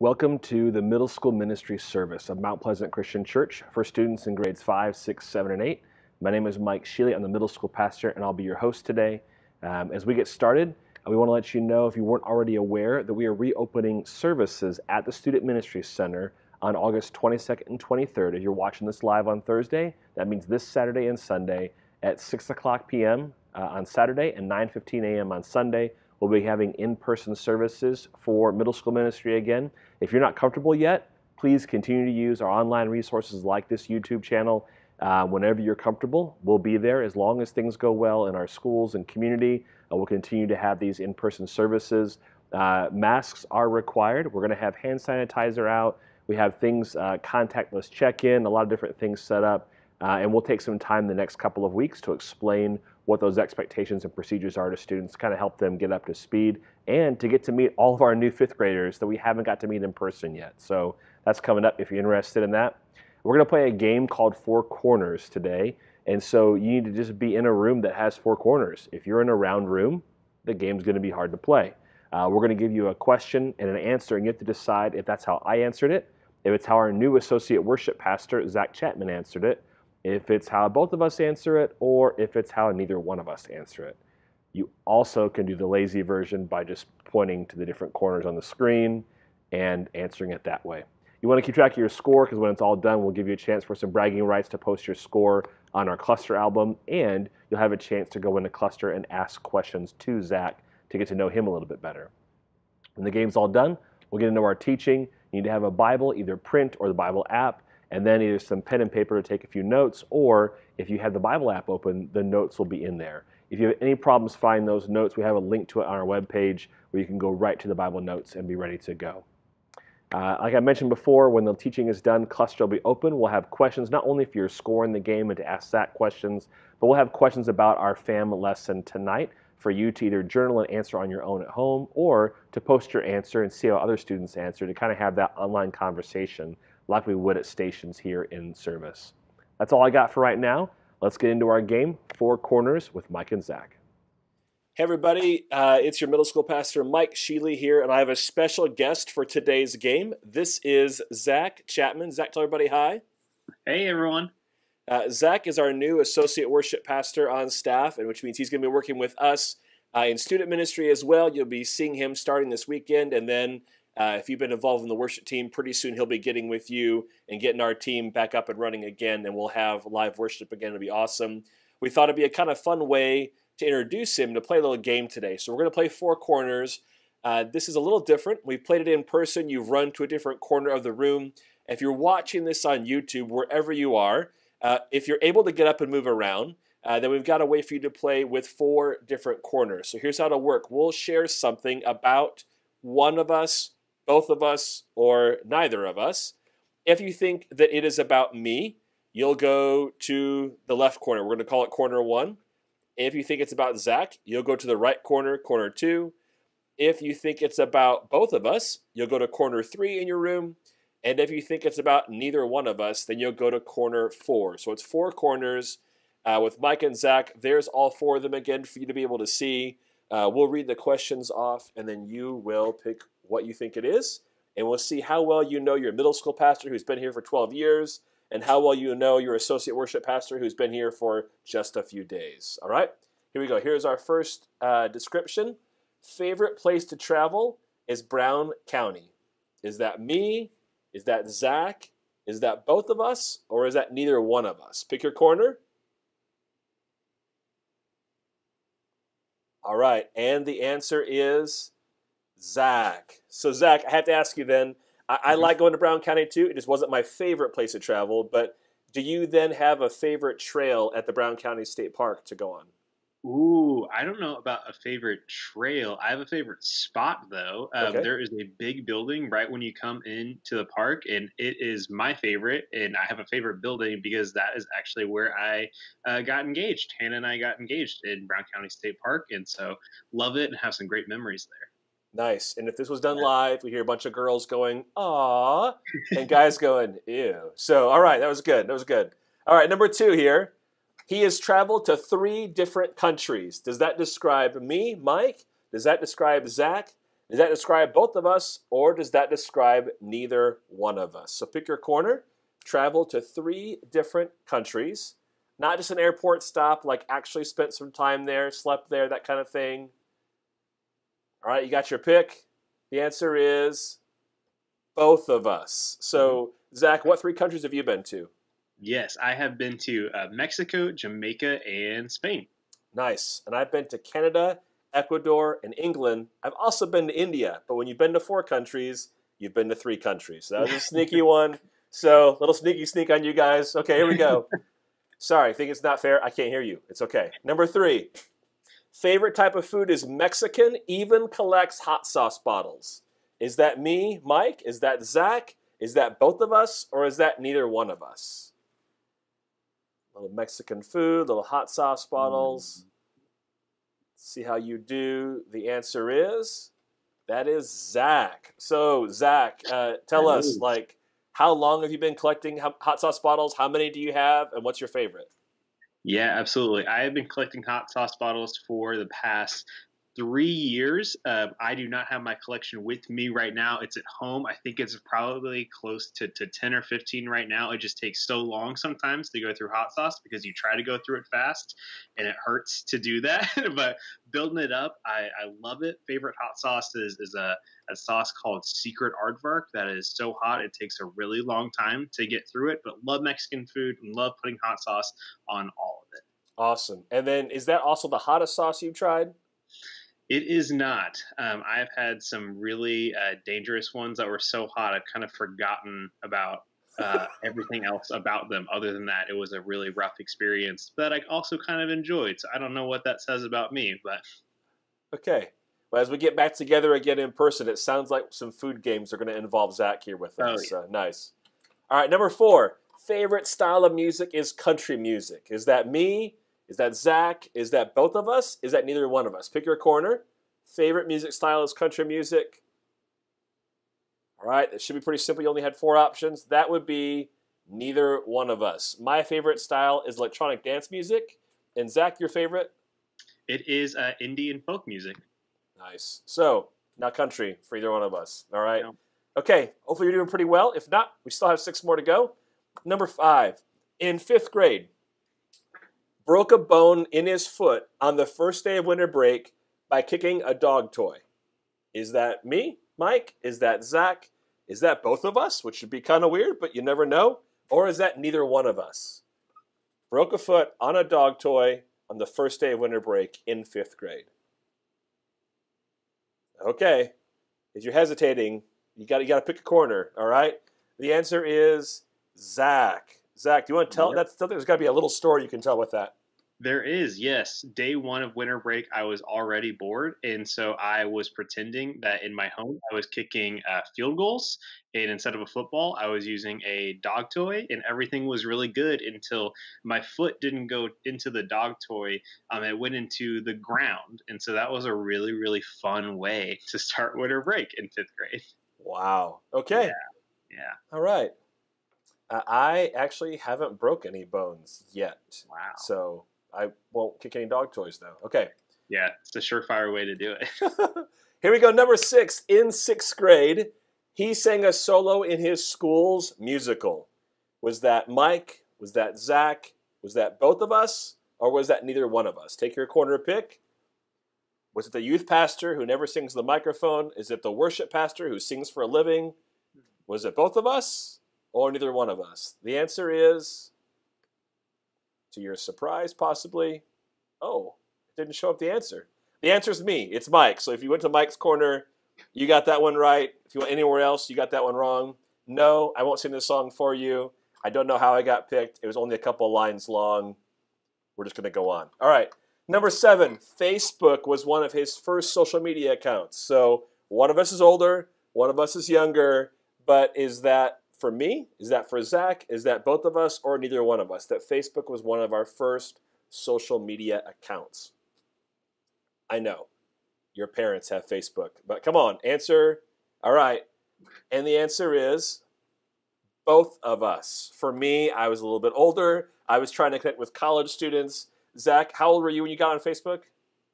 Welcome to the Middle School Ministry Service of Mount Pleasant Christian Church for students in grades 5, 6, 7, and 8. My name is Mike Sheely. I'm the middle school pastor, and I'll be your host today. As we get started, we want to let you know, if you weren't already aware, that we are reopening services at the Student Ministry Center on August 22nd and 23rd. If you're watching this live on Thursday, that means this Saturday and Sunday at 6 o'clock p.m. On Saturday and 9:15 a.m. on Sunday. We'll be having in-person services for middle school ministry again. If you're not comfortable yet, please continue to use our online resources like this YouTube channel. Whenever you're comfortable, we'll be there. As long as things go well in our schools and community, we'll continue to have these in-person services. Masks are required. We're going to have hand sanitizer out. We have things, contactless check-in, a lot of different things set up. And we'll take some time the next couple of weeks to explain what those expectations and procedures are to students, to kind of help them get up to speed and to get to meet all of our new fifth graders that we haven't got to meet in person yet. So that's coming up if you're interested in that. We're going to play a game called Four Corners today. And so you need to just be in a room that has four corners. If you're in a round room, the game's going to be hard to play. We're going to give you a question and an answer, and you have to decide if that's how I answered it, if it's how our new associate worship pastor, Zach Chapman, answered it, if it's how both of us answer it, or if it's how neither one of us answer it. You also can do the lazy version by just pointing to the different corners on the screen and answering it that way. You want to keep track of your score, because when it's all done, we'll give you a chance for some bragging rights to post your score on our cluster album, and you'll have a chance to go into cluster and ask questions to Zach to get to know him a little bit better. When the game's all done, we'll get into our teaching. You need to have a Bible, either print or the Bible app, and then either some pen and paper to take a few notes, or if you have the Bible app open, the notes will be in there. If you have any problems finding those notes, we have a link to it on our webpage where you can go right to the Bible notes and be ready to go. Like I mentioned before, when the teaching is done, cluster will be open. We'll have questions not only for your score in the game and to ask that questions, but we'll have questions about our FAM lesson tonight for you to either journal and answer on your own at home, or to post your answer and see how other students answer, to kind of have that online conversation like we would at stations here in service. That's all I got for right now. Let's get into our game, Four Corners with Mike and Zach. Hey everybody, it's your middle school pastor Mike Sheely here, and I have a special guest for today's game. This is Zach Chapman. Zach, tell everybody hi. Hey everyone. Zach is our new associate worship pastor on staff, and which means he's going to be working with us in student ministry as well. You'll be seeing him starting this weekend, and then if you've been involved in the worship team, pretty soon he'll be getting with you and getting our team back up and running again, and we'll have live worship again. It'll be awesome. We thought it'd be a kind of fun way to introduce him to play a little game today. So we're going to play Four Corners. This is a little different. We've played it in person. You've run to a different corner of the room. If you're watching this on YouTube, wherever you are, if you're able to get up and move around, then we've got a way for you to play with four different corners. So here's how it'll work. We'll share something about one of us, both of us, or neither of us. If you think that it is about me, you'll go to the left corner. We're going to call it corner 1. If you think it's about Zach, you'll go to the right corner, corner 2. If you think it's about both of us, you'll go to corner 3 in your room. And if you think it's about neither one of us, then you'll go to corner 4. So it's 4 corners with Mike and Zach. There's all 4 of them again for you to be able to see. We'll read the questions off, and then you will pick what you think it is, and we'll see how well you know your middle school pastor who's been here for 12 years and how well you know your associate worship pastor who's been here for just a few days. All right, here we go. Here's our first description. Favorite place to travel is Brown County. Is that me? Is that Zach? Is that both of us? Or is that neither one of us? Pick your corner. All right, and the answer is Zach. So Zach, I have to ask you then, I like going to Brown County too. It just wasn't my favorite place to travel, but do you then have a favorite trail at the Brown County State Park to go on? Ooh, I don't know about a favorite trail. I have a favorite spot though. Okay. There is a big building right when you come into the park, and it is my favorite. And I have a favorite building because that is actually where I got engaged. Hannah and I got engaged in Brown County State Park, and so love it and have some great memories there. Nice. And if this was done live, we hear a bunch of girls going, "Aw," and guys going, "Ew." So, all right, that was good. That was good. All right, number 2 here. He has traveled to 3 different countries. Does that describe me, Mike? Does that describe Zach? Does that describe both of us, or does that describe neither one of us? So pick your corner. Travel to 3 different countries. Not just an airport stop, like actually spent some time there, slept there, that kind of thing. All right, you got your pick. The answer is both of us. So, Zach, what 3 countries have you been to? Yes, I have been to Mexico, Jamaica, and Spain. Nice. And I've been to Canada, Ecuador, and England. I've also been to India. But when you've been to 4 countries, you've been to 3 countries. So that was a sneaky one. So, little sneaky sneak on you guys. Okay, here we go. Sorry, I think it's not fair. I can't hear you. It's okay. Number 3. Favorite type of food is Mexican, even collects hot sauce bottles. Is that me, Mike? Is that Zach? Is that both of us? Or is that neither one of us? Little Mexican food, little hot sauce bottles. See how you do. The answer is, that is Zach. So, Zach, tell us, like, how long have you been collecting hot sauce bottles? How many do you have? And what's your favorite? Yeah, absolutely. I have been collecting hot sauce bottles for the past 3 years. I do not have my collection with me right now. It's at home. I think it's probably close to 10 or 15 right now. It just takes so long sometimes to go through hot sauce because you try to go through it fast and it hurts to do that. But building it up, I love it. Favorite hot sauce is a sauce called Secret Aardvark that is so hot it takes a really long time to get through it. But love Mexican food and love putting hot sauce on all of it. Awesome. And then, is that also the hottest sauce you've tried? It is not. I've had some really dangerous ones that were so hot, I've kind of forgotten about everything else about them. Other than that, it was a really rough experience that I also kind of enjoyed. So I don't know what that says about me, but. Okay. Well, as we get back together again in person, it sounds like some food games are going to involve Zach here with us. Yeah. Nice. All right, number 4. Favorite style of music is country music. Is that me? Is that Zach? Is that both of us? Is that neither one of us? Pick your corner. Favorite music style is country music. All right, it should be pretty simple. You only had 4 options. That would be neither one of us. My favorite style is electronic dance music. And Zach, your favorite? It is Indian folk music. Nice. So, not country for either one of us. All right. No. Okay, hopefully you're doing pretty well. If not, we still have 6 more to go. Number 5. In 5th grade, broke a bone in his foot on the first day of winter break by kicking a dog toy. Is that me, Mike? Is that Zach? Is that both of us, which should be kind of weird, but you never know? Or is that neither one of us? Broke a foot on a dog toy on the first day of winter break in 5th grade. Okay, if you're hesitating, you got to pick a corner, all right? The answer is Zach. Zach, do you want to tell? There's got to be a little story you can tell with that. There is, yes. Day 1 of winter break, I was already bored, and so I was pretending that in my home I was kicking field goals, and instead of a football, I was using a dog toy, and everything was really good until my foot didn't go into the dog toy. It went into the ground, and so that was a really, really fun way to start winter break in 5th grade. Wow. Okay. Yeah. All right. I actually haven't broke any bones yet. Wow. So I won't kick any dog toys, though. Okay. Yeah, it's a surefire way to do it. Here we go. Number 6. In 6th grade, he sang a solo in his school's musical. Was that Mike? Was that Zach? Was that both of us? Or was that neither one of us? Take your corner pick. Was it the youth pastor who never sings the microphone? Is it the worship pastor who sings for a living? Was it both of us or neither one of us? The answer is, to your surprise, possibly, oh, it didn't show up the answer. The answer is me. It's Mike. So if you went to Mike's corner, you got that one right. If you went anywhere else, you got that one wrong. No, I won't sing this song for you. I don't know how I got picked. It was only a couple lines long. We're just going to go on. All right. Number 7, Facebook was one of his first social media accounts. So one of us is older, one of us is younger, but is that for me? Is that for Zach? Is that both of us or neither one of us? That Facebook was one of our first social media accounts. I know your parents have Facebook, but come on, answer. All right. And the answer is both of us. For me, I was a little bit older. I was trying to connect with college students. Zach, how old were you when you got on Facebook?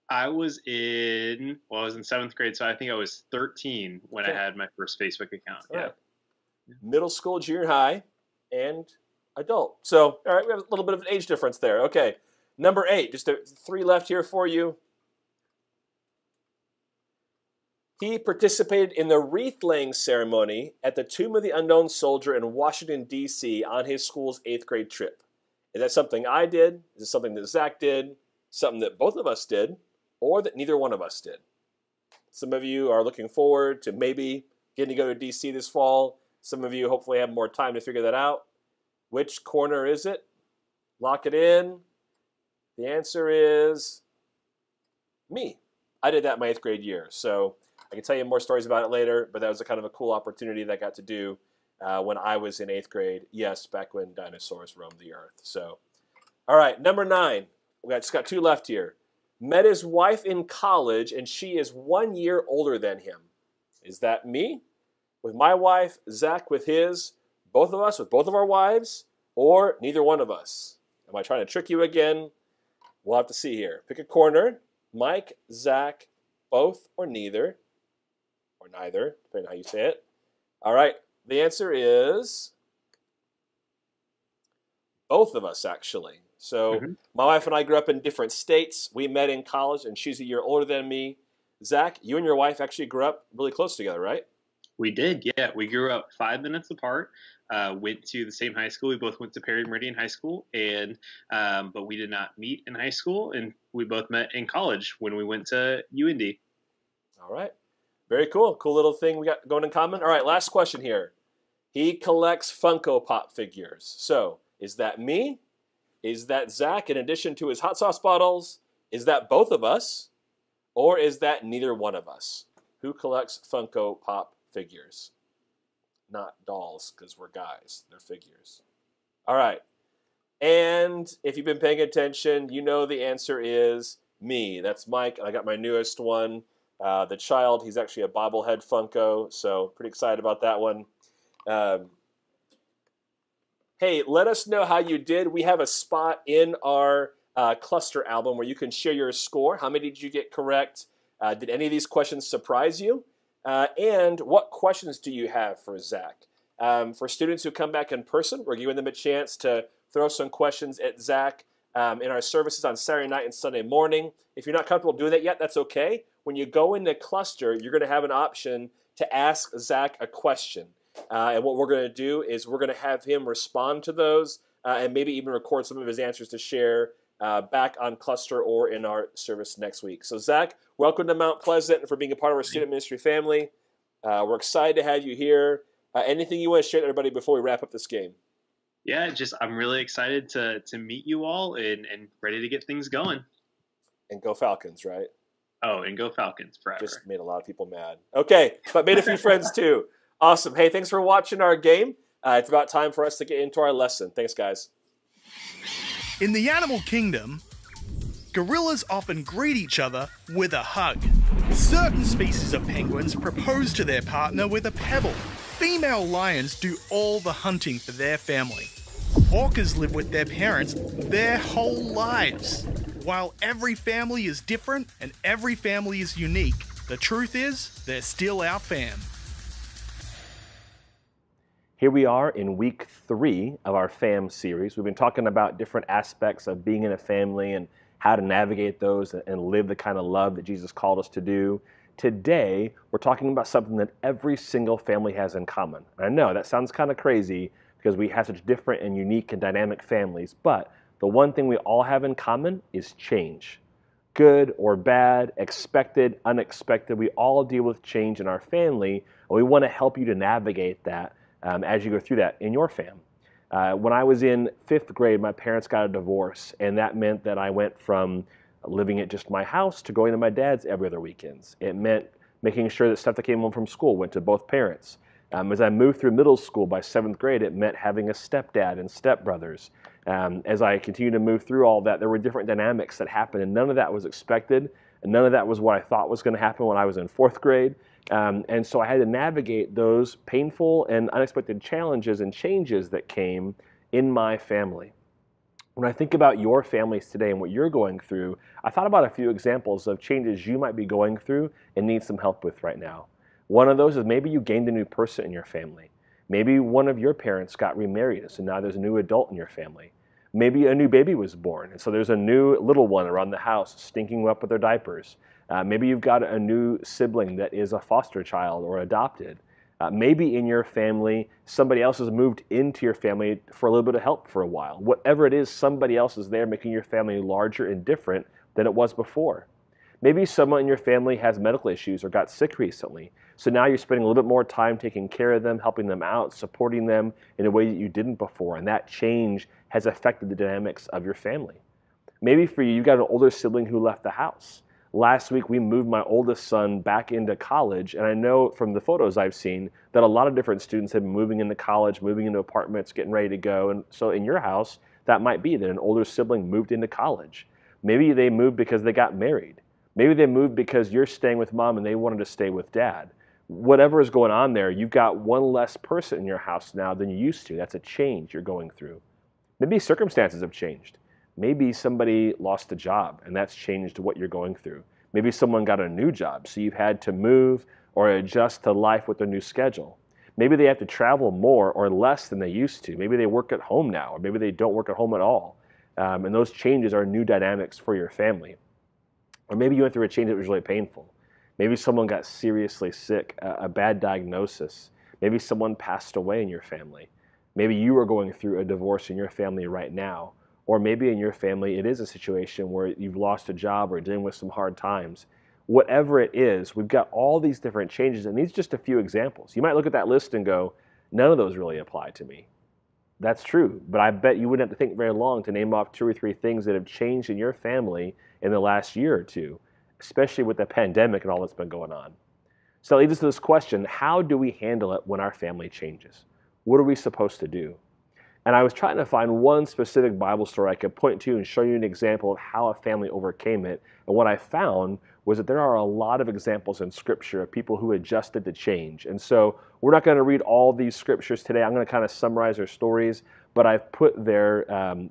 I was I was in seventh grade, so I think I was 13 when I Okay. had my first Facebook account. All Yeah. right. Middle school, junior high, and adult. So, all right, we have a little bit of an age difference there. Okay. Number 8, just 3 left here for you. He participated in the wreath-laying ceremony at the Tomb of the Unknown Soldier in Washington, D.C. on his school's 8th grade trip. Is that something I did? Is it something that Zach did? Something that both of us did? Or that neither one of us did? Some of you are looking forward to maybe getting to go to D.C. this fall. Some of you hopefully have more time to figure that out. Which corner is it? Lock it in. The answer is me. I did that in my 8th grade year. So I can tell you more stories about it later, but that was a kind of a cool opportunity that I got to do when I was in 8th grade. Yes, back when dinosaurs roamed the earth. So, all right, number 9. We just got 2 left here. Met his wife in college, and she is 1 year older than him. Is that me? With my wife, Zach with his, both of us with both of our wives, or neither one of us? Am I trying to trick you again? We'll have to see here. Pick a corner. Mike, Zach, both or neither, or neither, depending on how you say it. All right, the answer is both of us, actually. So my wife and I grew up in different states. We met in college, and she's a year older than me. Zach, you and your wife actually grew up really close together, right? We did, yeah. We grew up 5 minutes apart. Went to the same high school. We both went to Perry Meridian High School, and but we did not meet in high school, and we both met in college when we went to UND. All right. Very cool. Cool little thing we got going in common. All right, last question here. He collects FUNKO Pop figures. So, is that me? Is that Zach in addition to his hot sauce bottles? Is that both of us? Or is that neither one of us? Who collects FUNKO Pop figures? Not dolls, because we're guys. They're figures. All right. And if you've been paying attention, you know the answer is me. That's Mike. I got my newest one. The child, he's actually a bobblehead Funko, so pretty excited about that one. Hey, let us know how you did. We have a spot in our cluster album where you can share your score. How many did you get correct? Did any of these questions surprise you? And what questions do you have for Zach? For students who come back in person, we're giving them a chance to throw some questions at Zach in our services on Saturday night and Sunday morning. If you're not comfortable doing that yet, that's okay. When you go into cluster, you're going to have an option to ask Zach a question. And what we're going to do is we're going to have him respond to those and maybe even record some of his answers to share back on cluster or in our service next week. So Zach, welcome to Mount Pleasant and for being a part of our student ministry family. We're excited to have you here. Anything you want to share with everybody before we wrap up this game? Yeah, I'm really excited to meet you all and ready to get things going. And go Falcons, right? Oh, and go Falcons forever. Just made a lot of people mad. Okay, but made a few friends too. Awesome. Hey, thanks for watching our game. It's about time for us to get into our lesson. Thanks, guys. In the animal kingdom, gorillas often greet each other with a hug. Certain species of penguins propose to their partner with a pebble. Female lions do all the hunting for their family. Orcas live with their parents their whole lives. While every family is different and every family is unique, the truth is, they're still our fam. Here we are in week 3 of our FAM series. We've been talking about different aspects of being in a family and how to navigate those and live the kind of love that Jesus called us to do. Today, we're talking about something that every single family has in common. And I know that sounds kind of crazy because we have such different and unique and dynamic families, but the one thing we all have in common is change. Good or bad, expected, unexpected, we all deal with change in our family, and we want to help you to navigate that as you go through that in your fam. When I was in 5th grade, my parents got a divorce, and that meant that I went from living at just my house to going to my dad's every other weekends. It meant making sure that stuff that came home from school went to both parents. As I moved through middle school by 7th grade, it meant having a stepdad and stepbrothers. As I continued to move through all that, there were different dynamics that happened, and none of that was expected, and none of that was what I thought was going to happen when I was in 4th grade. And so I had to navigate those painful and unexpected challenges and changes that came in my family. When I think about your families today and what you're going through, I thought about a few examples of changes you might be going through and need some help with right now. One of those is maybe you gained a new person in your family. Maybe one of your parents got remarried, so now there's a new adult in your family. Maybe a new baby was born, and so there's a new little one around the house stinking up with their diapers. Maybe you've got a new sibling that is a foster child or adopted. Maybe in your family, somebody else has moved into your family for a little bit of help for a while. Whatever it is, somebody else is there making your family larger and different than it was before. Maybe someone in your family has medical issues or got sick recently. So now you're spending a little bit more time taking care of them, helping them out, supporting them in a way that you didn't before. And that change has affected the dynamics of your family. Maybe for you, you've got an older sibling who left the house. Last week, we moved my oldest son back into college, and I know from the photos I've seen that a lot of different students have been moving into college, moving into apartments, getting ready to go. And so in your house, that might be that an older sibling moved into college. Maybe they moved because they got married. Maybe they moved because you're staying with mom and they wanted to stay with dad. Whatever is going on there, you've got one less person in your house now than you used to. That's a change you're going through. Maybe circumstances have changed. Maybe somebody lost a job and that's changed what you're going through. Maybe someone got a new job, so you've had to move or adjust to life with their new schedule. Maybe they have to travel more or less than they used to. Maybe they work at home now, or maybe they don't work at home at all. And those changes are new dynamics for your family. Or maybe you went through a change that was really painful. Maybe someone got seriously sick, a bad diagnosis. Maybe someone passed away in your family. Maybe you are going through a divorce in your family right now. Or maybe in your family, it is a situation where you've lost a job or dealing with some hard times. Whatever it is, we've got all these different changes, and these are just a few examples. You might look at that list and go, none of those really apply to me. That's true, but I bet you wouldn't have to think very long to name off 2 or 3 things that have changed in your family in the last year or two, especially with the pandemic and all that's been going on. So that leads us to this question: how do we handle it when our family changes? What are we supposed to do? And I was trying to find one specific Bible story I could point to and show you an example of how a family overcame it. And what I found was that there are a lot of examples in Scripture of people who adjusted to change. And so we're not going to read all these scriptures today. I'm going to kind of summarize their stories, but I've put their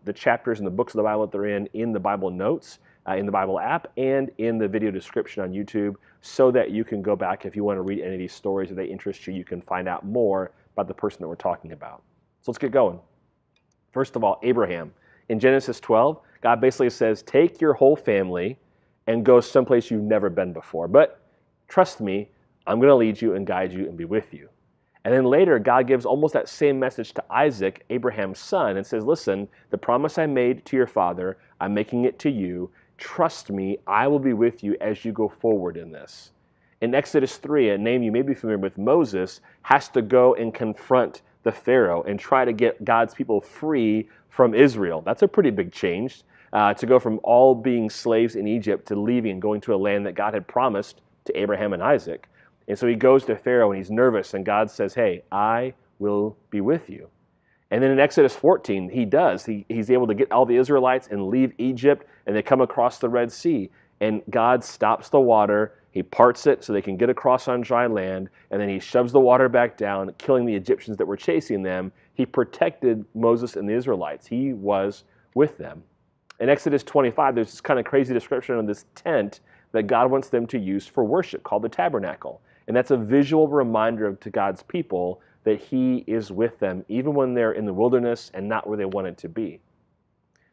the chapters and the books of the Bible that they're in the Bible notes, in the Bible app, and in the video description on YouTube, so that you can go back if you want to read any of these stories. If they interest you, you can find out more about the person that we're talking about. So let's get going. First of all, Abraham. In Genesis 12, God basically says, take your whole family and go someplace you've never been before. But trust me, I'm going to lead you and guide you and be with you. And then later, God gives almost that same message to Isaac, Abraham's son, and says, listen, the promise I made to your father, I'm making it to you. Trust me, I will be with you as you go forward in this. In Exodus 3, a name you may be familiar with, Moses has to go and confront the Pharaoh and try to get God's people free from Israel. That's a pretty big change, to go from all being slaves in Egypt to leaving and going to a land that God had promised to Abraham and Isaac. And so he goes to Pharaoh and he's nervous, and God says, hey, I will be with you. And then in Exodus 14, he does. He's able to get all the Israelites and leave Egypt, and they come across the Red Sea. And God stops the water. He parts it so they can get across on dry land, and then he shoves the water back down, killing the Egyptians that were chasing them. He protected Moses and the Israelites. He was with them. In Exodus 25, there's this kind of crazy description of this tent that God wants them to use for worship called the tabernacle. And that's a visual reminder to God's people that he is with them, even when they're in the wilderness and not where they wanted to be.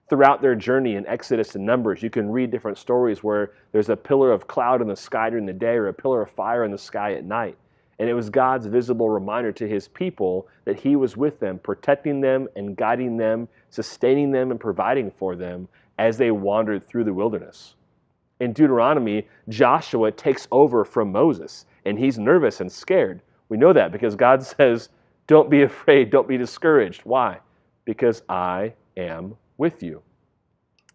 Throughout their journey in Exodus and Numbers, you can read different stories where there's a pillar of cloud in the sky during the day or a pillar of fire in the sky at night. And it was God's visible reminder to his people that he was with them, protecting them and guiding them, sustaining them and providing for them as they wandered through the wilderness. In Deuteronomy, Joshua takes over from Moses, and he's nervous and scared. We know that because God says, don't be afraid, don't be discouraged. Why? Because I am with you.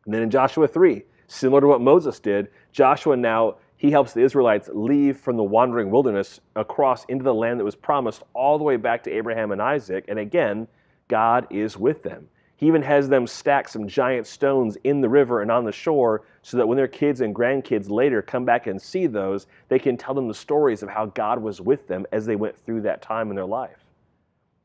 And then in Joshua 3, similar to what Moses did, Joshua now, he helps the Israelites leave from the wandering wilderness across into the land that was promised all the way back to Abraham and Isaac. And again, God is with them. He even has them stack some giant stones in the river and on the shore so that when their kids and grandkids later come back and see those, they can tell them the stories of how God was with them as they went through that time in their life.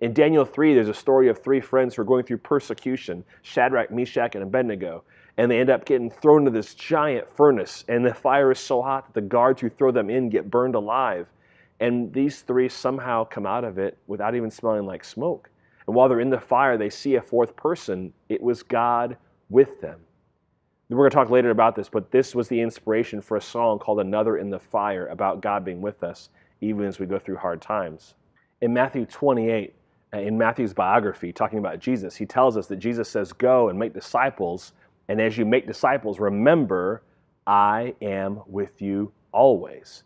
In Daniel 3, there's a story of three friends who are going through persecution, Shadrach, Meshach, and Abednego, and they end up getting thrown into this giant furnace, and the fire is so hot that the guards who throw them in get burned alive. And these three somehow come out of it without even smelling like smoke. And while they're in the fire, they see a fourth person. It was God with them. We're going to talk later about this, but this was the inspiration for a song called Another in the Fire, about God being with us even as we go through hard times. In Matthew 28, in Matthew's biography, talking about Jesus, he tells us that Jesus says, "Go and make disciples, and as you make disciples, remember, I am with you always."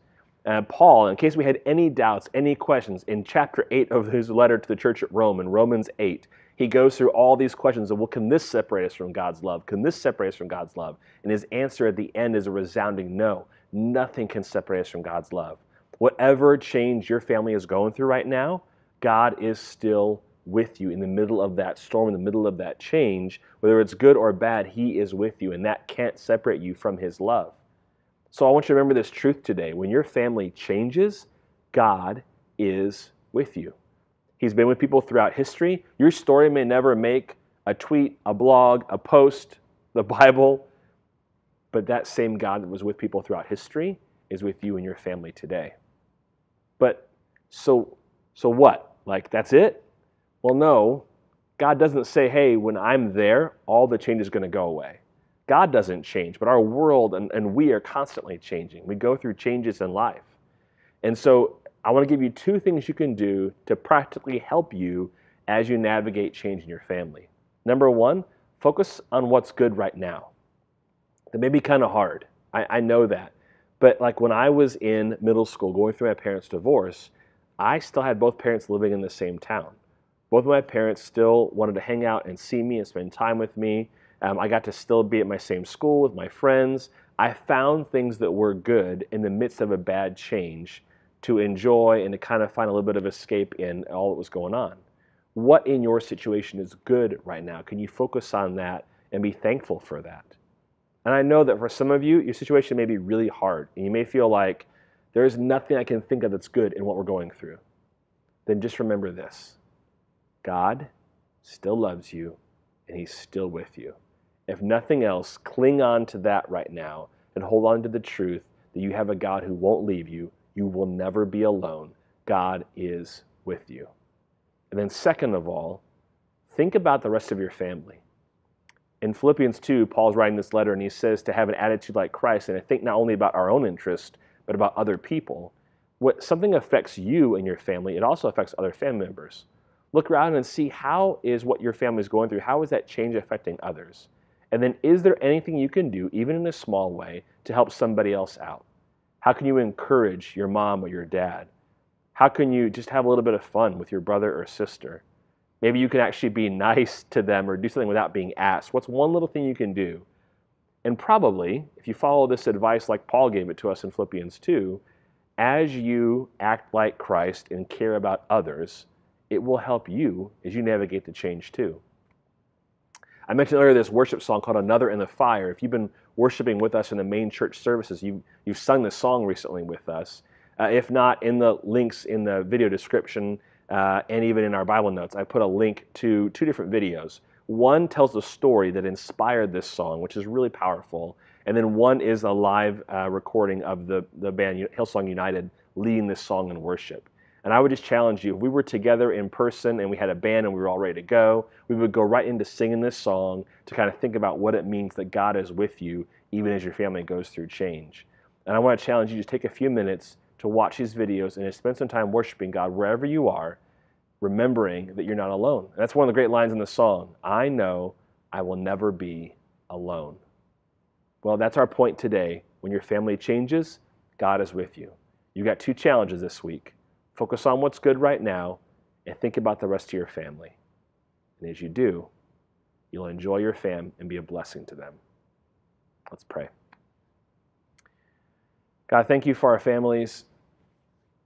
Paul, in case we had any doubts, any questions, in chapter 8 of his letter to the church at Rome, in Romans 8, he goes through all these questions of, well, can this separate us from God's love? Can this separate us from God's love? And his answer at the end is a resounding no. Nothing can separate us from God's love. Whatever change your family is going through right now, God is still with you in the middle of that storm, in the middle of that change. Whether it's good or bad, he is with you, and that can't separate you from his love. So I want you to remember this truth today. When your family changes, God is with you. He's been with people throughout history. Your story may never make a tweet, a blog, a post, the Bible, but that same God that was with people throughout history is with you and your family today. But so what? Like, that's it? Well, no. God doesn't say, hey, when I'm there, all the change is going to go away. God doesn't change, but our world and we are constantly changing. We go through changes in life. And so I want to give you two things you can do to practically help you as you navigate change in your family. Number one, focus on what's good right now. That may be kind of hard. I know that. But like when I was in middle school going through my parents' divorce, I still had both parents living in the same town. Both of my parents still wanted to hang out and see me and spend time with me. I got to still be at my same school with my friends. I found things that were good in the midst of a bad change to enjoy and to kind of find a little bit of escape in all that was going on. What in your situation is good right now? Can you focus on that and be thankful for that? And I know that for some of you, your situation may be really hard, and you may feel like there's nothing I can think of that's good in what we're going through. Then just remember this: God still loves you, and he's still with you. If nothing else, cling on to that right now and hold on to the truth that you have a God who won't leave you. You will never be alone. God is with you. And then second of all, think about the rest of your family. In Philippians 2, Paul's writing this letter, and he says to have an attitude like Christ, and I think not only about our own interest, but about other people. When something affects you and your family, it also affects other family members. Look around and see, how is what your family is going through, how is that change affecting others? And then is there anything you can do, even in a small way, to help somebody else out? How can you encourage your mom or your dad? How can you just have a little bit of fun with your brother or sister? Maybe you can actually be nice to them or do something without being asked. What's one little thing you can do? And probably, if you follow this advice like Paul gave it to us in Philippians 2, as you act like Christ and care about others, it will help you as you navigate the change too. I mentioned earlier this worship song called Another in the Fire. If you've been worshiping with us in the main church services, you've sung this song recently with us. If not, in the links in the video description and even in our Bible notes, I put a link to two different videos. One tells the story that inspired this song, which is really powerful. And then one is a live recording of the band Hillsong United leading this song in worship. And I would just challenge you, if we were together in person and we had a band and we were all ready to go, we would go right into singing this song to kind of think about what it means that God is with you even as your family goes through change. And I want to challenge you to just take a few minutes to watch these videos and to spend some time worshiping God wherever you are, remembering that you're not alone. And that's one of the great lines in the song. I know I will never be alone. Well, that's our point today. When your family changes, God is with you. You got two challenges this week. Focus on what's good right now and think about the rest of your family. And as you do, you'll enjoy your fam and be a blessing to them. Let's pray. God, thank you for our families.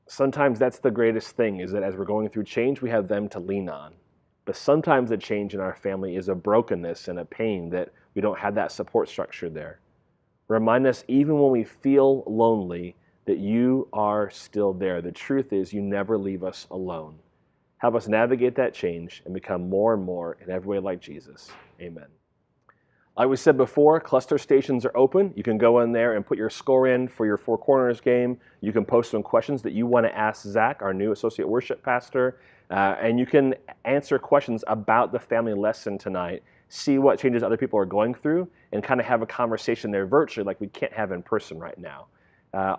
Sometimes that's the greatest thing, is that as we're going through change, we have them to lean on. But sometimes the change in our family is a brokenness and a pain that we don't have that support structure there. Remind us, even when we feel lonely, that you are still there. The truth is, you never leave us alone. Help us navigate that change and become more and more in every way like Jesus. Amen. Like we said before, cluster stations are open. You can go in there and put your score in for your Four Corners game. You can post some questions that you want to ask Zach, our new associate worship pastor, and you can answer questions about the family lesson tonight, see what changes other people are going through, and kind of have a conversation there virtually like we can't have in person right now.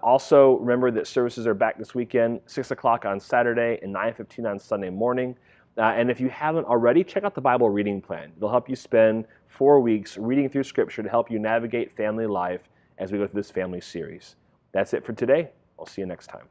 Also, remember that services are back this weekend, 6 o'clock on Saturday and 9:15 on Sunday morning. And if you haven't already, check out the Bible reading plan. It'll help you spend 4 weeks reading through Scripture to help you navigate family life as we go through this family series. That's it for today. I'll see you next time.